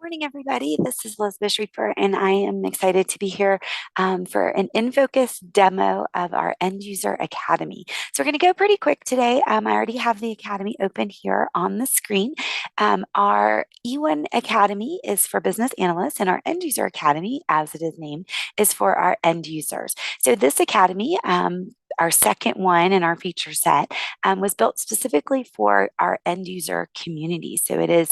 Morning, everybody. This is Elizabeth Schriefer, and I am excited to be here for an InFocus demo of our End User Academy. So we're going to go pretty quick today. I already have the Academy open here on the screen. Our E1 Academy is for business analysts, and our End User Academy, as it is named, is for our end users. So this Academy, our second one in our feature set, was built specifically for our end user community. So it is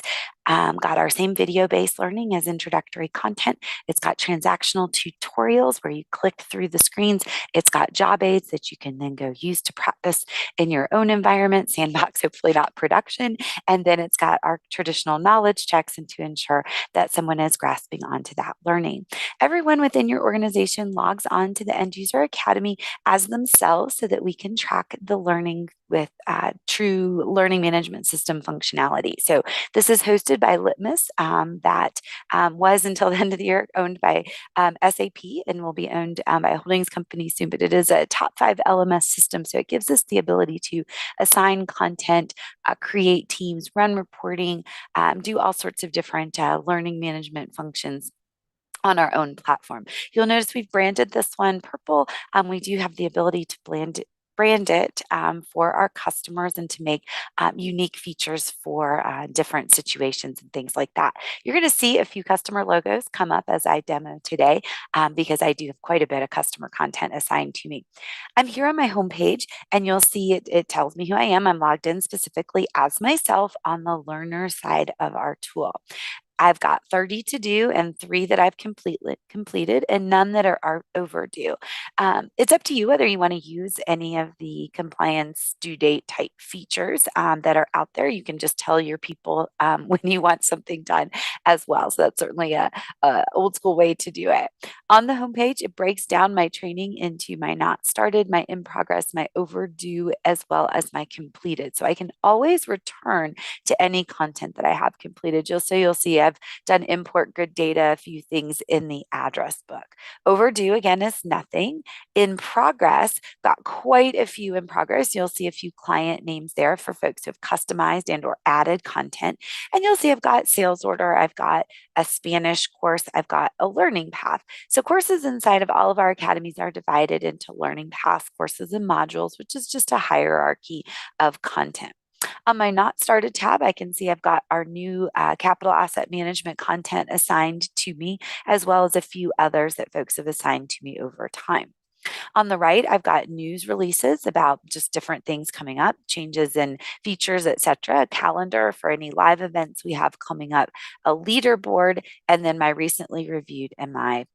got our same video-based learning as introductory content. It's got transactional tutorials where you click through the screens. It's got job aids that you can then go use to practice in your own environment, sandbox, hopefully not production. And then it's got our traditional knowledge checks and to ensure that someone is grasping onto that learning. Everyone within your organization logs on to the End User Academy as themselves so that we can track the learning with true learning management system functionality. So this is hosted by Litmus, that was until the end of the year owned by SAP and will be owned by a holdings company soon, but it is a top 5 LMS system. So it gives us the ability to assign content, create teams, run reporting, do all sorts of different learning management functions on our own platform. You'll notice we've branded this one purple. We do have the ability to brand it for our customers and to make unique features for different situations and things like that. You're going to see a few customer logos come up as I demo today because I do have quite a bit of customer content assigned to me. I'm here on my homepage and you'll see it tells me who I am. I'm logged in specifically as myself on the learner side of our tool. I've got 30 to do and 3 that I've completed and none that are overdue. It's up to you whether you want to use any of the compliance due date type features that are out there. You can just tell your people when you want something done as well. So that's certainly a old school way to do it. On the homepage, it breaks down my training into my not started, my in progress, my overdue, as well as my completed. So I can always return to any content that I have completed. You'll see I've done import good data, a few things in the address book. Overdue, again, is nothing. In progress, got quite a few in progress. You'll see a few client names there for folks who have customized and or added content. And you'll see I've got sales order, I've got a Spanish course, I've got a learning path. So courses inside of all of our academies are divided into learning paths, courses, and modules, which is just a hierarchy of content. On my Not Started tab, I can see I've got our new capital asset management content assigned to me, as well as a few others that folks have assigned to me over time. On the right, I've got news releases about just different things coming up, changes in features, etc., a calendar for any live events we have coming up, a leaderboard, and then my recently reviewed and my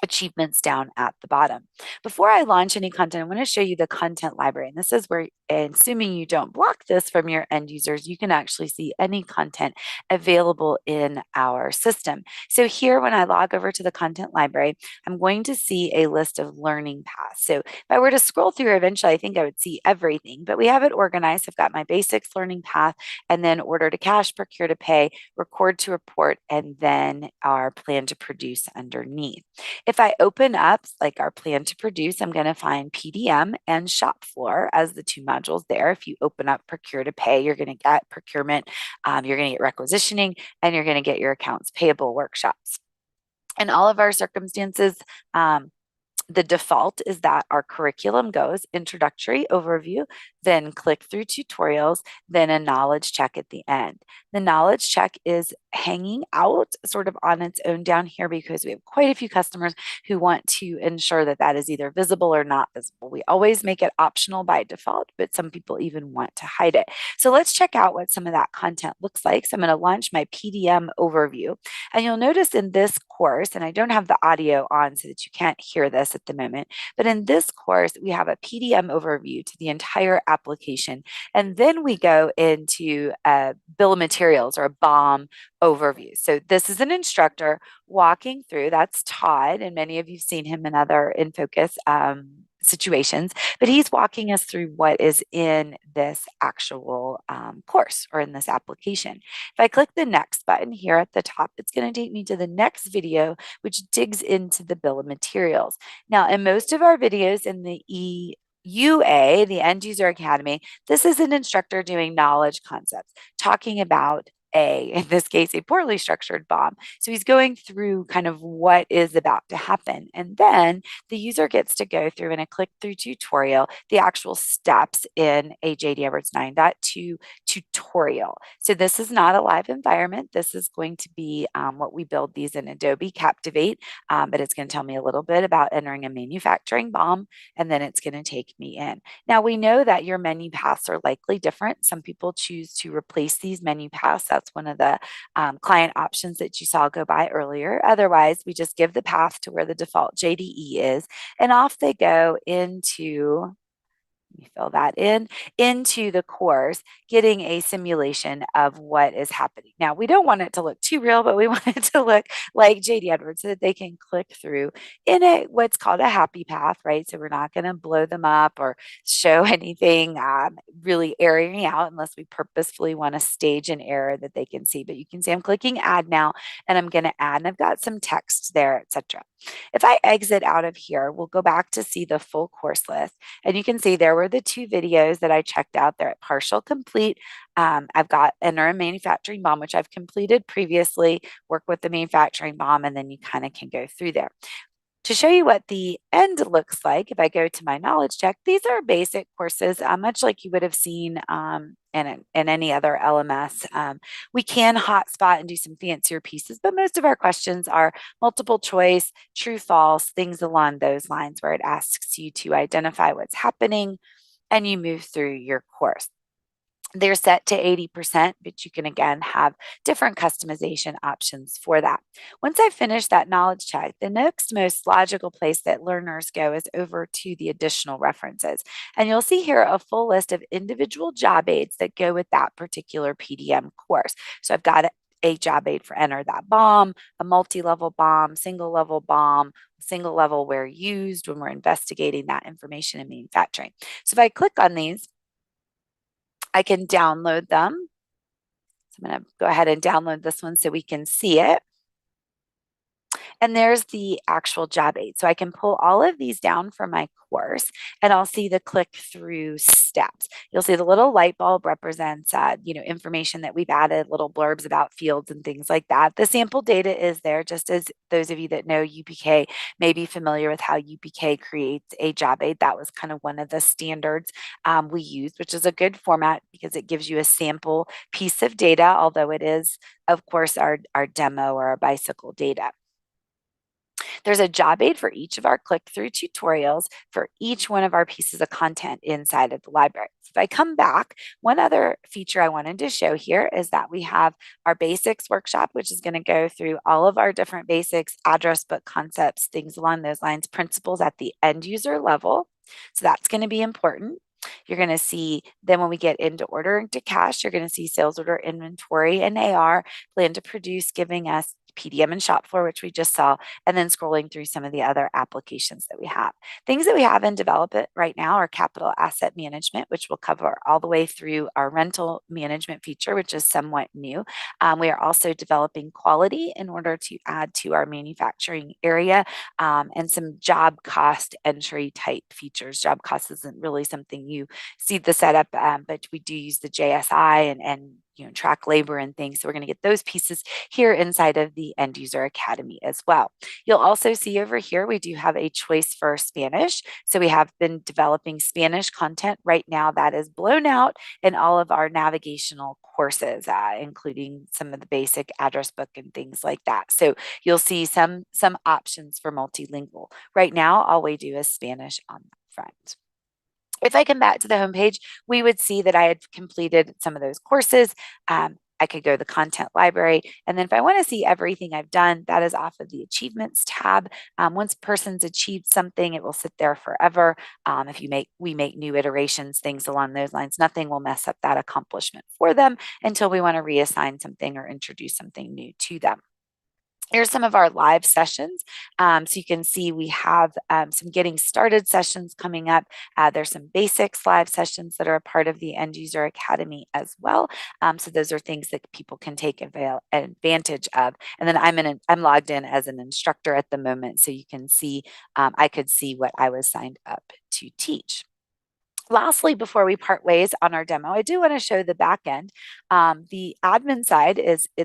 achievements down at the bottom. Before I launch any content, I want to show you the content library. And this is where, assuming you don't block this from your end users, you can actually see any content available in our system. So here, when I log over to the content library, I'm going to see a list of learning paths. So if I were to scroll through, eventually I think I would see everything, but we have it organized. I've got my basics learning path and then order to cash, procure to pay, record to report, and then our plan to produce underneath. If I open up like our plan to produce, I'm going to find PDM and shop floor as the 2 modules there. If you open up procure to pay, you're going to get procurement, you're going to get requisitioning, and you're going to get your accounts payable workshops. In all of our circumstances, the default is that our curriculum goes introductory overview, then click through tutorials, then a knowledge check at the end. The knowledge check is hanging out sort of on its own down here because we have quite a few customers who want to ensure that that is either visible or not visible. We always make it optional by default, but some people even want to hide it. So let's check out what some of that content looks like. So I'm going to launch my PDM overview. And you'll notice in this course, and I don't have the audio on so that you can't hear this at the moment, but in this course, we have a PDM overview to the entire application. And then we go into a bill of materials or a BOM overview. So this is an instructor walking through, that's Todd, and many of you've seen him in other InFocus situations, but he's walking us through what is in this actual course or in this application. If I click the next button here at the top, it's going to take me to the next video, which digs into the bill of materials. Now, in most of our videos in the UA, the End User Academy, this is an instructor doing knowledge concepts, talking about in this case, a poorly structured bomb. So he's going through kind of what is about to happen. And then the user gets to go through in a click through tutorial, the actual steps in a JD Edwards 9.2 tutorial. So this is not a live environment. This is going to be what we build these in Adobe Captivate, but it's going to tell me a little bit about entering a manufacturing bomb, and then it's going to take me in. Now we know that your menu paths are likely different. Some people choose to replace these menu paths. That's one of the client options that you saw go by earlier. Otherwise, we just give the path to where the default JDE is, and off they go into, let me fill that in, into the course, getting a simulation of what is happening. Now, we don't want it to look too real, but we want it to look like JD Edwards so that they can click through in what's called a happy path, right? So we're not going to blow them up or show anything really airing out unless we purposefully want to stage an error that they can see. But you can see I'm clicking add now, and I'm going to add, and I've got some text there, etc. If I exit out of here, we'll go back to see the full course list. And you can see there were the 2 videos that I checked out. They're at partial complete. I've got enter a manufacturing bomb, which I've completed previously, work with the manufacturing bomb, and then you kind of can go through there. To show you what the end looks like, if I go to my knowledge check, these are basic courses, much like you would have seen in any other LMS. We can hotspot and do some fancier pieces, but most of our questions are multiple choice, true, false, things along those lines where it asks you to identify what's happening and you move through your course. They're set to 80%, but you can again have different customization options for that. Once I finish that knowledge check, the next most logical place that learners go is over to the additional references. And you'll see here a full list of individual job aids that go with that particular PDM course. So I've got a job aid for enter that bomb, a multi-level bomb, single level bomb, single level where used when we're investigating that information in manufacturing. So if I click on these, I can download them. So I'm going to go ahead and download this one so we can see it. And there's the actual job aid. So I can pull all of these down from my course and I'll see the click through steps. You'll see the little light bulb represents, information that we've added, little blurbs about fields and things like that. The sample data is there, just as those of you that know UPK may be familiar with how UPK creates a job aid. That was kind of one of the standards we used, which is a good format because it gives you a sample piece of data, although it is, of course, our demo or our bicycle data. There's a job aid for each of our click-through tutorials for each one of our pieces of content inside of the library. So if I come back, one other feature I wanted to show here is that we have our basics workshop, which is going to go through all of our different basics, address book concepts, things along those lines, principles at the end user level. So that's going to be important. You're going to see then when we get into ordering to cash, you're going to see sales order, inventory, and AR, plan to produce, giving us PDM and shop floor, which we just saw, and then scrolling through some of the other applications that we have. Things that we have in development right now are capital asset management, which will cover all the way through our rental management feature, which is somewhat new. We are also developing quality in order to add to our manufacturing area and some job cost entry type features. Job cost isn't really something you see the setup, but we do use the JSI and track labor and things. So we're going to get those pieces here inside of the End User Academy as well. You'll also see over here, we do have a choice for Spanish. So we have been developing Spanish content right now that is blown out in all of our navigational courses, including some of the basic address book and things like that. So you'll see some options for multilingual. Right now, all we do is Spanish on the front. If I come back to the homepage, we would see that I had completed some of those courses. I could go to the content library. And then if I want to see everything I've done, that is off of the achievements tab. Once a person's achieved something, it will sit there forever. If we make new iterations, things along those lines, nothing will mess up that accomplishment for them until we want to reassign something or introduce something new to them. Here's some of our live sessions. So you can see we have some getting started sessions coming up. There's some basics live sessions that are a part of the End User Academy as well. So those are things that people can take advantage of. And then I'm logged in as an instructor at the moment, so you can see I could see what I was signed up to teach. Lastly, before we part ways on our demo, I do want to show the back end. The admin side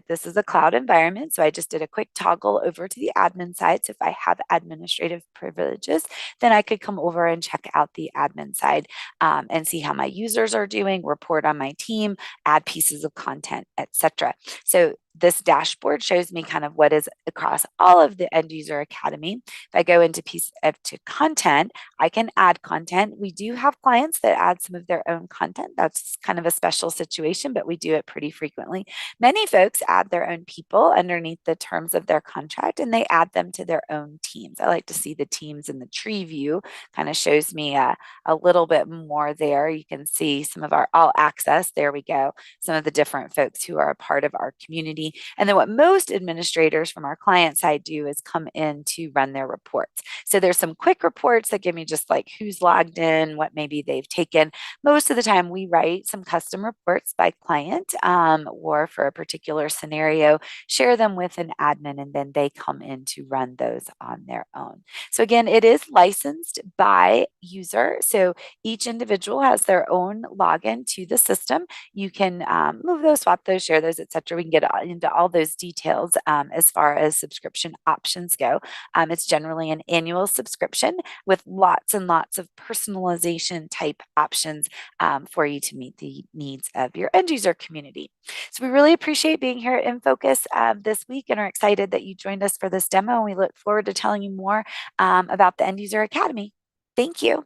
this is a cloud environment. So I just did a quick toggle over to the admin side. So if I have administrative privileges, then I could come over and check out the admin side and see how my users are doing, report on my team, add pieces of content, etc. So this dashboard shows me kind of what is across all of the End User Academy. If I go into to content, I can add content. We do have clients that add some of their own content. That's kind of a special situation, but we do it pretty frequently. Many folks add their own people underneath the terms of their contract, and they add them to their own teams. I like to see the teams in the tree view, kind of shows me a little bit more there. You can see some of our all access. There we go. Some of the different folks who are a part of our community. And then what most administrators from our client side do is come in to run their reports. So there's some quick reports that give me just like who's logged in, what maybe they've taken. Most of the time we write some custom reports by client or for a particular scenario, share them with an admin, and then they come in to run those on their own. So again, it is licensed by user. So each individual has their own login to the system. You can move those, swap those, share those, etc. We can get into all those details as far as subscription options go. It's generally an annual subscription with lots and lots of personalization type options for you to meet the needs of your end user community. So we really appreciate being here at InFocus this week and are excited that you joined us for this demo. And we look forward to telling you more about the End User Academy. Thank you.